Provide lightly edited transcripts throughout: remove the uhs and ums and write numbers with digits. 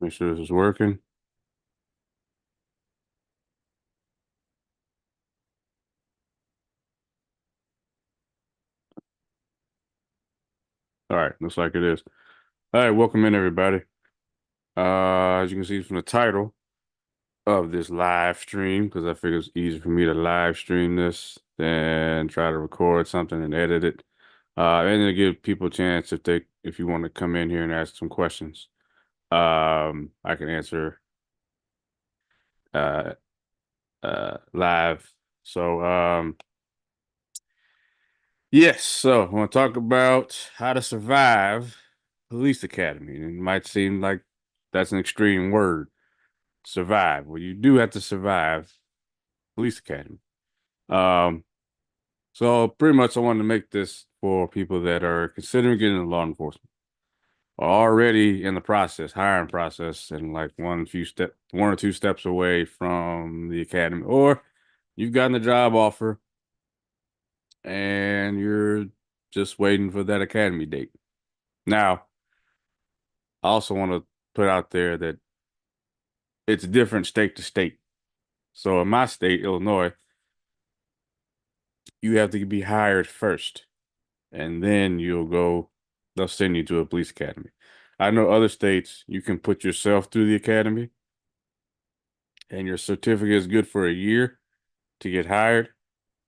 Make sure this is working. All right, looks like it is. All right, welcome in everybody. As you can see from the title of this live stream, because I figure it's easier for me to live stream this than try to record something and edit it. And to give people a chance if you want to come in here and ask some questions. I can answer uh live. So yes, so I want to talk about how to survive police academy. And it might seem like that's an extreme word, survive. Well, you do have to survive police academy. Um, so pretty much I wanted to make this for people that are considering getting into law enforcement, are already in the process, hiring process, and like one or two steps away from the academy, or you've gotten a job offer and you're just waiting for that academy date. Now, I also want to put out there that it's different state to state. So in my state, Illinois, you have to be hired first, and then they'll send you to a police academy. I know other states, you can put yourself through the academy, and your certificate is good for a year to get hired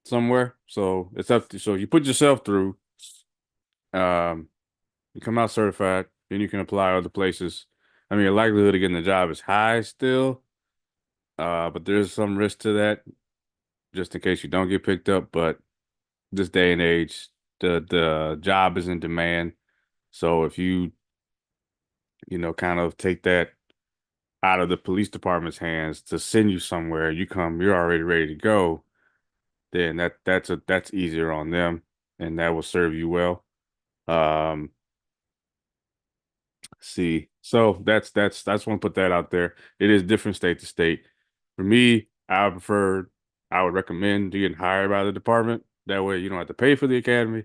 somewhere. So you put yourself through, um, you come out certified, then you can apply other places. I mean, your likelihood of getting the job is high still, but there's some risk to that just in case you don't get picked up. But this day and age, the job is in demand. So if kind of take that out of the police department's hands to send you somewhere, you're already ready to go, then that's easier on them and that will serve you well. Um, see, so that's want to put that out there. It is different state to state. For me, I would recommend getting hired by the department. That way you don't have to pay for the academy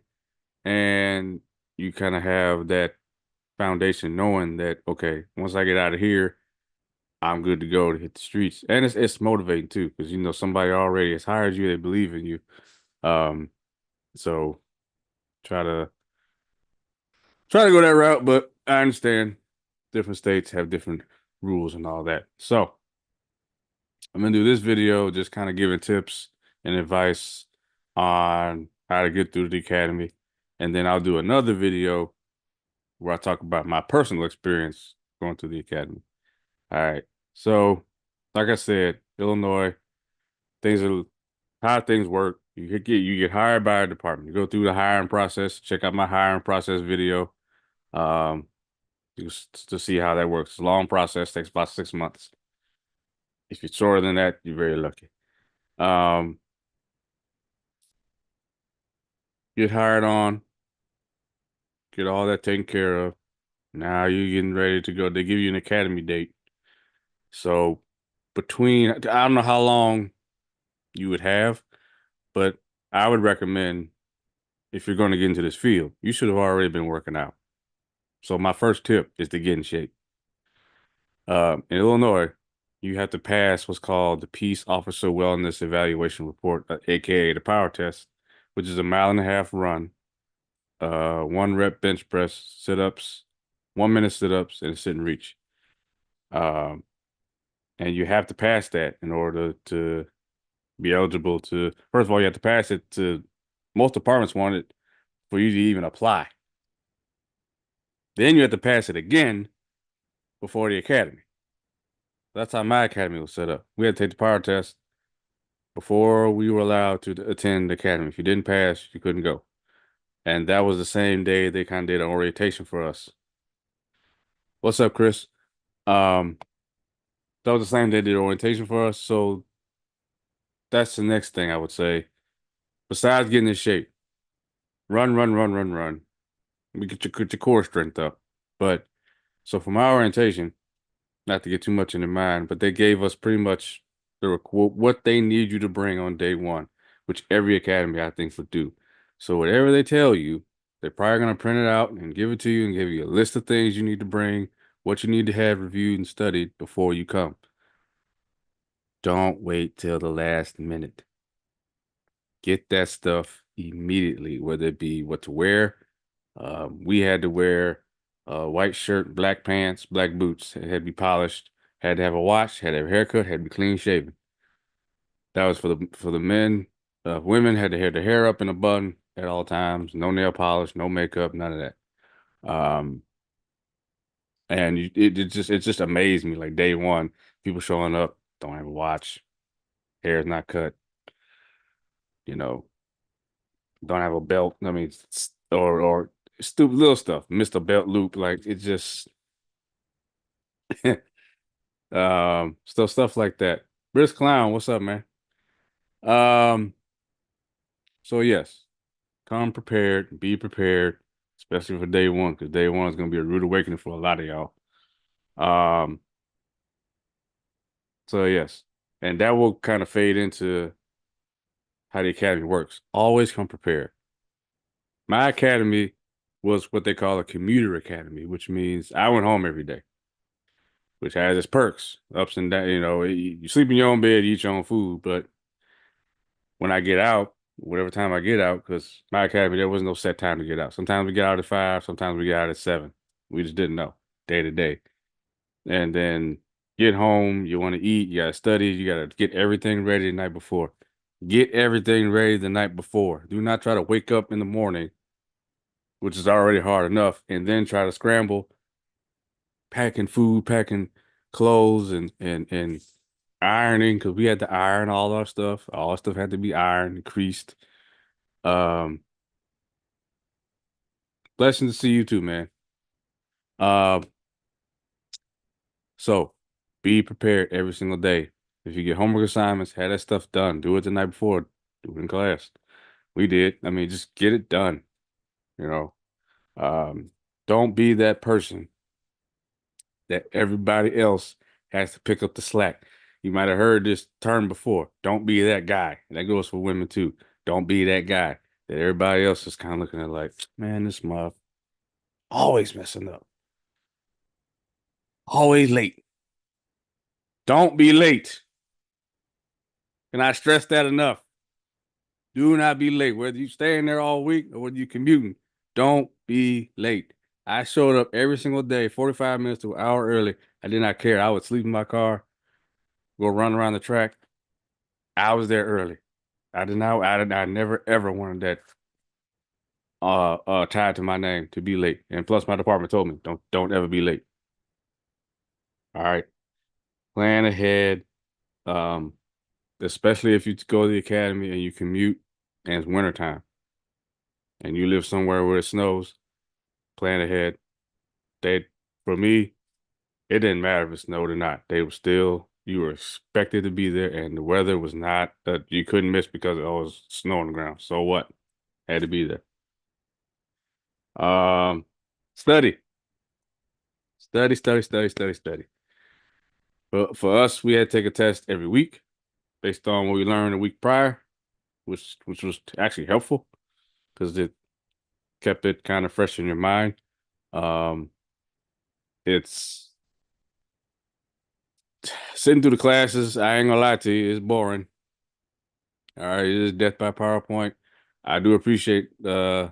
and you kind of have that foundation knowing that, okay, once I get out of here, I'm good to go to hit the streets. And it's motivating too, because somebody already has hired you, they believe in you. Um, so try to try to go that route, but I understand different states have different rules and all that. So I'm gonna do this video just kind of giving tips and advice on how to get through the academy. And then I'll do another video where I talk about my personal experience going through the academy. All right. So, like I said, Illinois, things are how things work. You get hired by a department. You go through the hiring process. Check out my hiring process video. Um, just to see how that works. It's a long process, takes about 6 months. If you're shorter than that, you're very lucky. Um, get hired on, get all that taken care of. Now you're getting ready to go. They give you an academy date. So I don't know how long you would have, but I would recommend if you're going to get into this field, you should have already been working out. So my first tip is to get in shape. In Illinois, you have to pass what's called the Peace Officer Wellness Evaluation Report, aka the power test, which is a mile and a half run, 1 rep bench press, sit-ups, 1 minute sit-ups, and a sit and reach. Um, and you have to pass that in order to be eligible to. First of all, you have to pass it to. Most departments want it for you to even apply. Then you have to pass it again before the academy. That's how my academy was set up. We had to take the power test before we were allowed to attend the academy. If you didn't pass, you couldn't go. And that was the same day they kind of did an orientation for us. What's up, Chris? Um, that was the same day they did orientation for us. So that's the next thing I would say. Besides getting in shape, run, run, run, run, run. We get your core strength up. But so for my orientation, not to get too much into mine, but they gave us pretty much what they need you to bring on day one, which every academy I think would do. So whatever they tell you, they're probably gonna print it out and give it to you and give you a list of things you need to bring what you need to have reviewed and studied before you come. Don't wait till the last minute. Get that stuff immediately, whether it be what to wear. We had to wear a white shirt, black pants, black boots. It had to be polished, had to have a watch, had to have a haircut, had to be clean shaven. That was for the men. Women had to have their hair up in a bun at all times, no nail polish, no makeup, none of that. And it just amazed me. Like day one, people showing up, don't have a watch, hair's not cut, you know, don't have a belt. I mean, or stupid little stuff, missed a belt loop. Like it just stuff like that. Brisk Clown, what's up, man? Um, so yes, come prepared, be prepared, especially for day one, because day one is gonna be a rude awakening for a lot of y'all. Um, so yes, and that will kind of fade into how the academy works. Always come prepared. My academy was what they call a commuter academy, which means I went home every day, which has its perks, ups and downs. You know, you sleep in your own bed, you eat your own food, but when I get out, whatever time I get out, because my academy, there was no set time to get out. Sometimes we get out at 5, sometimes we get out at 7. We just didn't know day to day. And then get home, you want to eat, you got to study, you got to get everything ready the night before. Get everything ready the night before. Do not try to wake up in the morning, which is already hard enough, and then try to scramble, packing food, packing clothes, and ironing, because we had to iron all our stuff. All our stuff had to be ironed, creased. Um, Blessing to see you too, man. Uh, so be prepared every single day. If you get homework assignments, have that stuff done. Do it the night before. Do it in class. We did. I mean, just get it done. You know, um, don't be that person that everybody else has to pick up the slack. You might have heard this term before. Don't be that guy. And that goes for women too. Don't be that guy that everybody else is kind of looking at like, man, this muff always messing up, always late. Don't be late. Can I stress that enough? Do not be late. Whether you staying there all week or whether you commuting, don't be late. I showed up every single day, 45 minutes to an hour early. I did not care. I would sleep in my car, go run around the track. I was there early. I never ever wanted that tied to my name to be late. And plus my department told me, don't ever be late. All right. Plan ahead. Um, Especially if you go to the academy and you commute and it's wintertime and you live somewhere where it snows, plan ahead. They, for me, it didn't matter if it snowed or not. They were still, you were expected to be there, and the weather was not that you couldn't miss because it was snow on the ground. So what? Had to be there. Um, study, study. But for us, we had to take a test every week based on what we learned the week prior, which was actually helpful because it kept it kind of fresh in your mind. Um, it's sitting through the classes. I ain't gonna lie to you, it's boring. All right, it is death by PowerPoint. I do appreciate the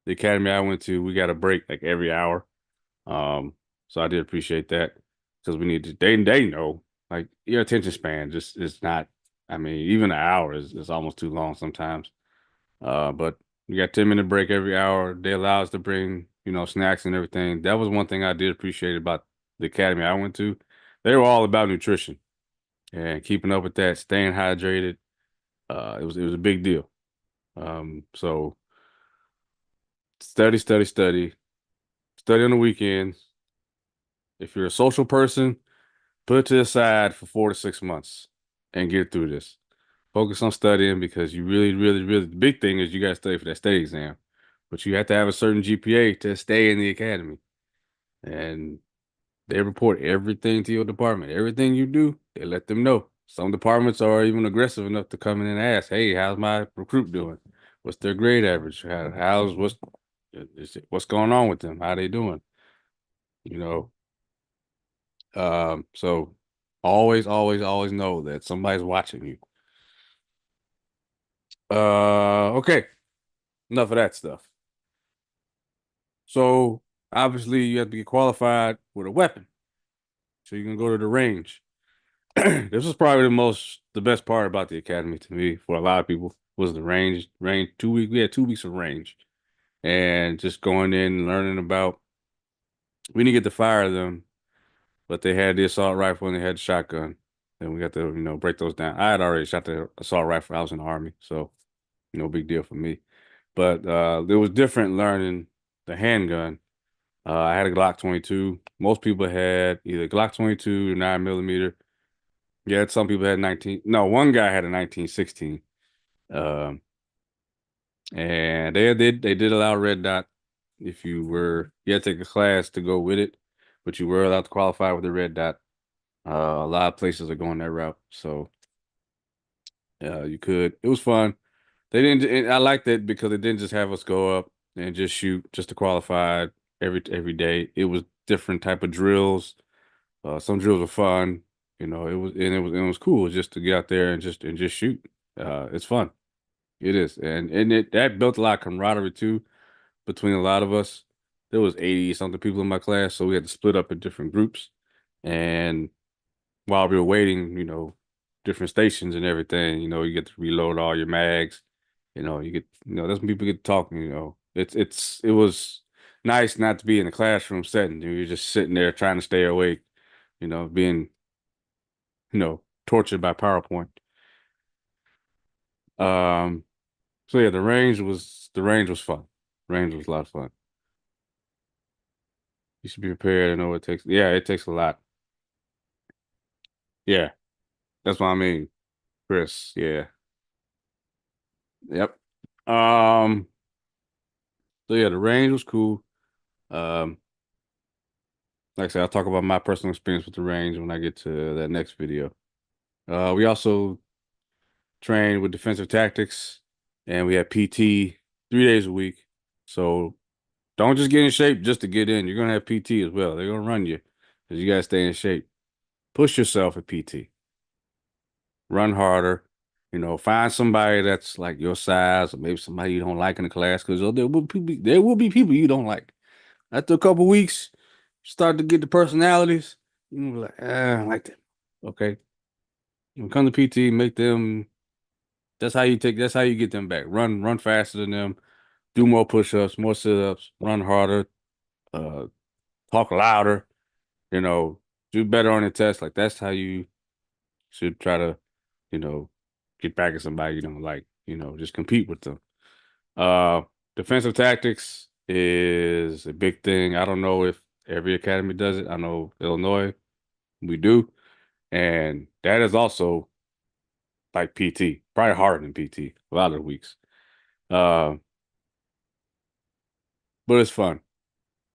academy I went to. We got a break like every hour. Um, so I did appreciate that because we need to. They know like your attention span just is not. I mean, even an hour is almost too long sometimes. But we got 10-minute break every hour. They allow us to bring snacks and everything. That was one thing I did appreciate about the academy I went to. They were all about nutrition and keeping up with that, staying hydrated. It was a big deal. So study on the weekends. If you're a social person, put it to the side for 4 to 6 months and get through this. Focus on studying because you really, the big thing is you got to study for that state exam. But you have to have a certain GPA to stay in the academy. And they report everything to your department. Everything you do, they let them know. Some departments are even aggressive enough to come in and ask, "Hey, how's my recruit doing? What's their grade average? What's going on with them? How they doing?" You know. So always, always, always know that somebody's watching you. Okay, enough of that stuff. So obviously you have to get qualified with a weapon, so you can go to the range. This was probably the best part about the academy to me for a lot of people was the range. Range 2 weeks. We had 2 weeks of range, and just going in and learning about. We didn't get to fire them, but they had the assault rifle and they had the shotgun, and we got to break those down. I had already shot the assault rifle. I was in the army, so no big deal for me. But it was different learning the handgun. I had a Glock 22. Most people had either Glock 22 or 9 millimeter. Yeah, some people had 19. No, one guy had a 1916. Um, and they did allow red dot if you had to take a class to go with it, but you were allowed to qualify with the red dot. A lot of places are going that route, so you could. It was fun. They didn't. And I liked it because they didn't just have us go up and just shoot just to qualify every day. It was different type of drills. Some drills were fun. It was cool just to get out there and just shoot. It's fun. It is, and that built a lot of camaraderie too between a lot of us. There was 80 something people in my class, so we had to split up in different groups. And while we were waiting, different stations and everything, you get to reload all your mags. That's when people get talking. It was nice not to be in the classroom setting. You're just sitting there trying to stay awake. Being tortured by PowerPoint. Um, so yeah, the range was fun. Range was a lot of fun. You should be prepared and know what it takes. Yeah, it takes a lot. Yeah, that's what I mean, Chris. Yeah. Yep. Um, so yeah, the range was cool. Um, like I said, I'll talk about my personal experience with the range when I get to that next video. We also trained with defensive tactics and we had PT 3 days a week. So don't just get in shape just to get in. You're gonna have PT as well. They're gonna run you because you gotta stay in shape. Push yourself at PT. Run harder. Find somebody that's like your size, or maybe somebody you don't like in the class, because there will be people you don't like. After a couple weeks, start to get the personalities. You be like, I don't like them. Okay, when it comes to PT, make them. That's how you get them back. Run faster than them. Do more push-ups, more sit-ups. Run harder. Uh, talk louder. You know, do better on the test. Like that's how you should try to, you know, get back at somebody you don't like. Just compete with them. Uh, Defensive tactics is a big thing. I don't know if every academy does it. I know Illinois, we do. And that is also like PT, probably harder than PT a lot of the weeks. Uh, but it's fun.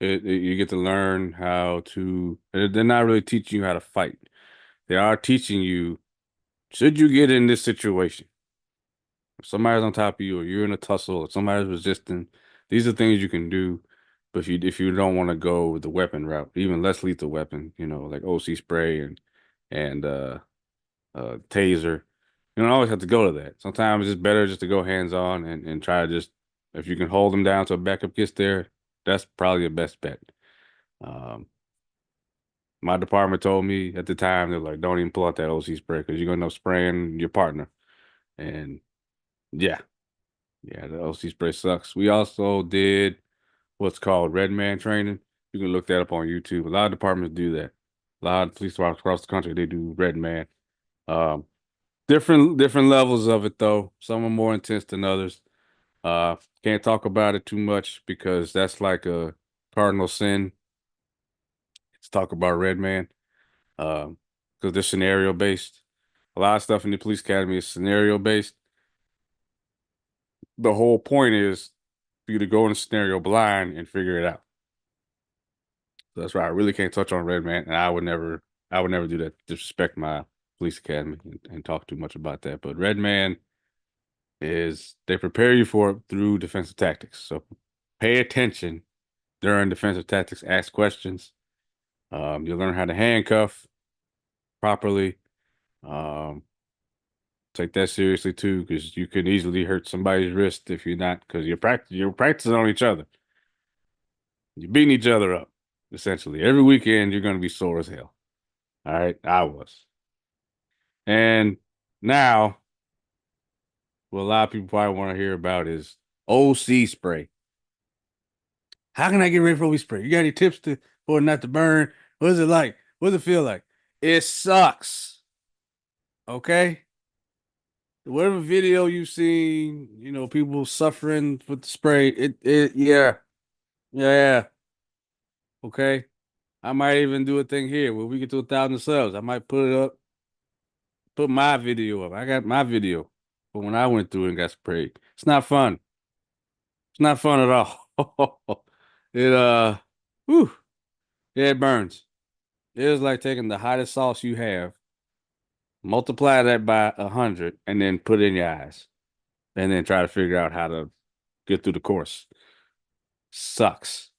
You get to learn how to, they're not really teaching you how to fight. They are teaching you, should you get in this situation? If somebody's on top of you, or you're in a tussle, or somebody's resisting, these are things you can do. But if you don't want to go with the weapon route, even less lethal weapon, like OC spray and taser, you don't always have to go to that. Sometimes it's better just to go hands on and try to just if you can hold them down till a backup gets there, that's probably your best bet. Um, my department told me at the time they're like, don't even pull out that OC spray because you're gonna end up spraying your partner. And yeah. Yeah, the OC spray sucks. We also did what's called Red Man training. You can look that up on YouTube. A lot of departments do that. A lot of police departments across the country, they do Red Man. Um, different levels of it though. Some are more intense than others. Can't talk about it too much because that's like a cardinal sin. Let's talk about Red Man. Because they're scenario based. A lot of stuff in the police academy is scenario based. The whole point is for you to go in a scenario blind and figure it out. So that's right. I really can't touch on Red Man, and I would never do that. Disrespect my police academy and talk too much about that. But Red Man is they prepare you for it through defensive tactics. So pay attention during defensive tactics. Ask questions. You'll learn how to handcuff properly. Um, Take that seriously too, because you could easily hurt somebody's wrist if you're not, because you're practicing on each other. You're beating each other up, essentially. Every weekend you're gonna be sore as hell. All right, I was. And now, what a lot of people probably want to hear about is OC spray. How can I get ready for OC spray? You got any tips to for it not to burn? What is it like? What does it feel like? It sucks. Okay? Whatever video you've seen, people suffering with the spray, yeah, yeah, okay. I might even do a thing here where we get to 1,000 subs. I might put my video up. I got my video for when I went through and got sprayed. It's not fun. It's not fun at all. It whew, yeah, it burns. It is like taking the hottest sauce you have, multiply that by 100, and then put it in your eyes, and then try to figure out how to get through the course. Sucks.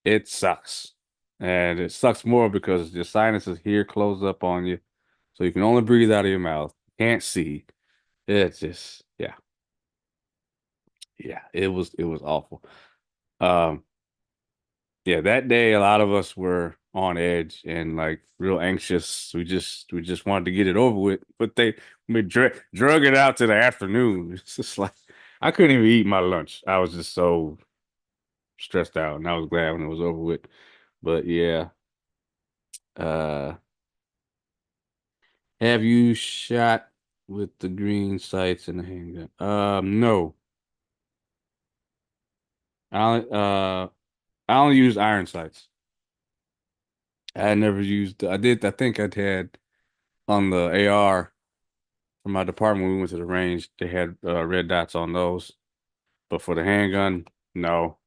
It sucks. And it sucks more because your sinuses here close up on you. So you can only breathe out of your mouth. Can't see. It's just, yeah. Yeah. It was awful. Um, yeah, that day a lot of us were on edge and like real anxious. We just wanted to get it over with. But we drug it out to the afternoon. It's just like I couldn't even eat my lunch. I was just so stressed out and I was glad when it was over with. But yeah. Uh Have you shot with the green sights and the handgun? No. I only, I only use iron sights. I never used. I did. I think I had on the AR from my department when we went to the range. They had red dots on those, but for the handgun, no.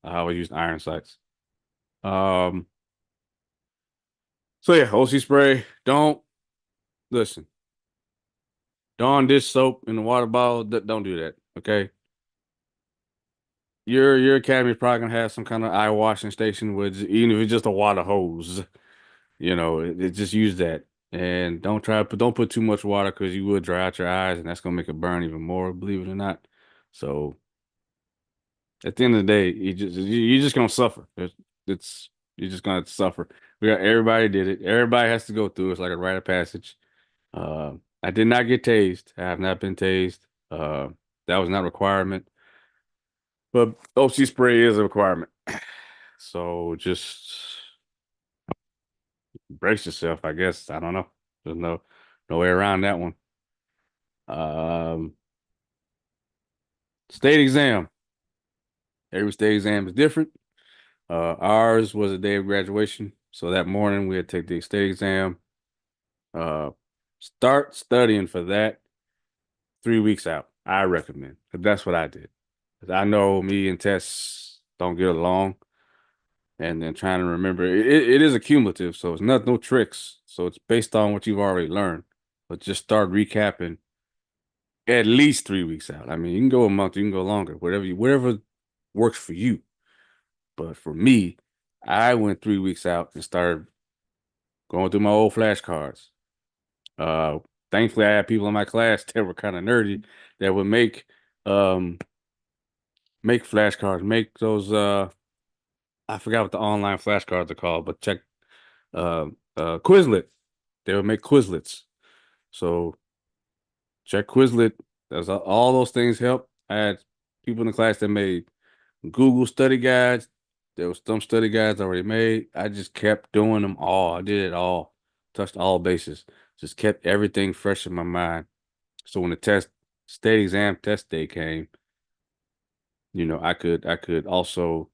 I always used iron sights. Um. So yeah, OC spray. Don't listen. Dawn dish soap in the water bottle. Don't do that. Okay. Your academy is probably gonna have some kind of eye washing station with even if it's just a water hose, just use that. And don't put too much water because you will dry out your eyes and that's gonna make it burn even more, believe it or not. So at the end of the day, you're just gonna suffer. It's you're just gonna suffer. Everybody did it. Everybody has to go through it. It's like a rite of passage. I did not get tased. I have not been tased. Uh, that was not a requirement. But OC spray is a requirement. So just brace yourself, I guess. I don't know. There's no way around that one. Um, State exam. Every state exam is different. Ours was a day of graduation. So that morning we had to take the state exam. Uh, Start studying for that 3 weeks out. I recommend. 'Cause that's what I did. 'Cause I know me and Tess don't get along. And then trying to remember it is accumulative, so it's not no tricks. So it's based on what you've already learned. But just start recapping at least 3 weeks out. I mean, you can go a month, you can go longer, whatever works for you. But for me, I went 3 weeks out and started going through my old flashcards. Uh, Thankfully, I had people in my class that were kind of nerdy that would um make flashcards, make those I forgot what the online flashcards are called, but check uh Quizlet. They would make Quizlets. So check Quizlet. That's all those things help. I had people in the class that made Google study guides. There was some study guides already made. I just kept doing them all. I did it all. Touched all bases. Just kept everything fresh in my mind. So when the state exam test day came, I could also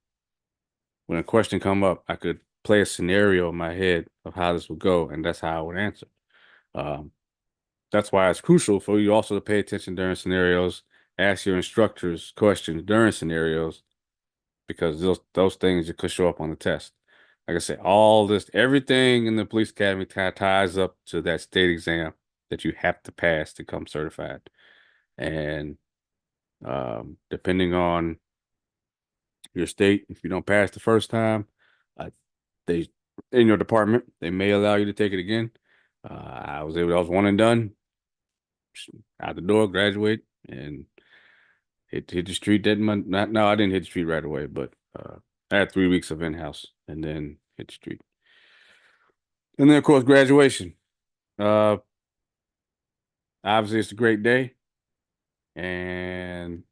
when a question come up, I could play a scenario in my head of how this would go, and that's how I would answer. Um, that's why it's crucial for you also to pay attention during scenarios, ask your instructors questions during scenarios, because those things could show up on the test. Like I said, everything in the police academy kind of ties up to that state exam that you have to pass to become certified. And depending on your state, if you don't pass the first time, uh, they in your department. They may allow you to take it again. I was one and done, out the door, graduate, and hit the street that month. Not no, I didn't hit the street right away, but I had 3 weeks of in-house and then hit the street. And then of course graduation. Uh, Obviously it's a great day, and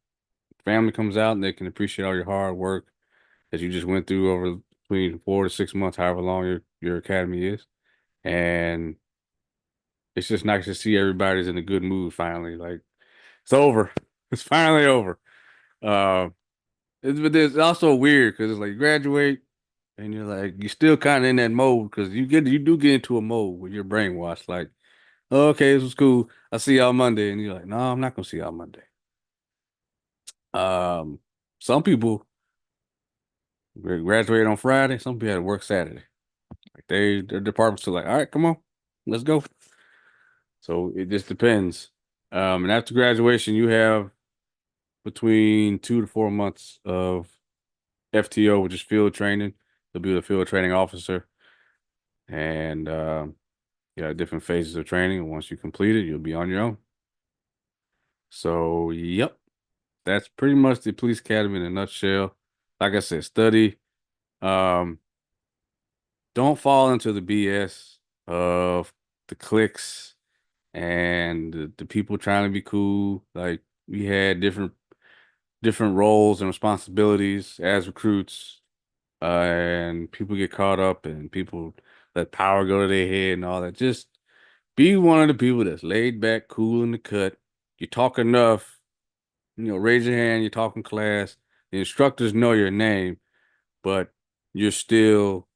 family comes out and they can appreciate all your hard work that you just went through over between 4 to 6 months, however long your academy is. And it's just nice to see everybody's in a good mood finally. Like it's over. It's finally over. Uh, but it's also weird because it's like you graduate and you're like you're still kind of in that mode because you do get into a mode where you're brainwashed. Like, oh, okay, this was cool. I'll see y'all Monday, and you're like, no, I'm not gonna see y'all Monday. Um, some people graduate on Friday. Some people had to work Saturday. Like their departments are like, all right, come on, let's go. So it just depends. And after graduation, you have between 2 to 4 months of FTO, which is field training. You'll be the field training officer, and you got different phases of training. And once you complete it, you'll be on your own. So, yep, that's pretty much the police academy in a nutshell. Like I said, study. Um, don't fall into the BS of the cliques and the people trying to be cool. Like we had different roles and responsibilities as recruits, and people get caught up and people let power go to their head and all that. Just be one of the people that's laid back, cool in the cut. You talk enough, raise your hand, you talk in class. The instructors know your name, but you're still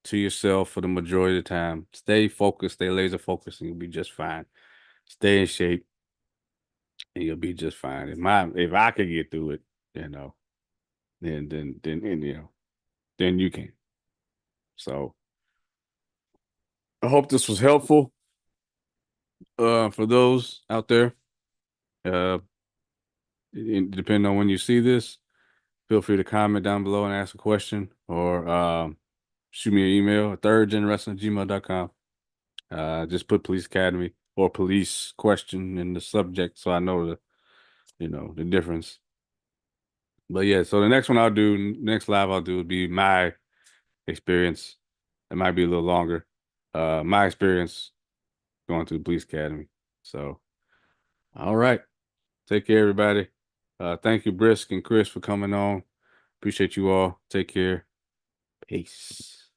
to yourself for the majority of the time. Stay focused, stay laser focused, and you'll be just fine. Stay in shape, and you'll be just fine. If I could get through it, you know, then you can. So I hope this was helpful for those out there. Uh, Depending on when you see this, feel free to comment down below and ask a question or shoot me an email at thirdgenwrestling@gmail.com. Just put police academy or police question in the subject so I know the difference. But yeah, so the next one I'll do, next live I'll do would be my experience. It might be a little longer. My experience going through the police academy. So, all right. Take care, everybody. Thank you, Brisk and Chris, for coming on. Appreciate you all. Take care. Peace.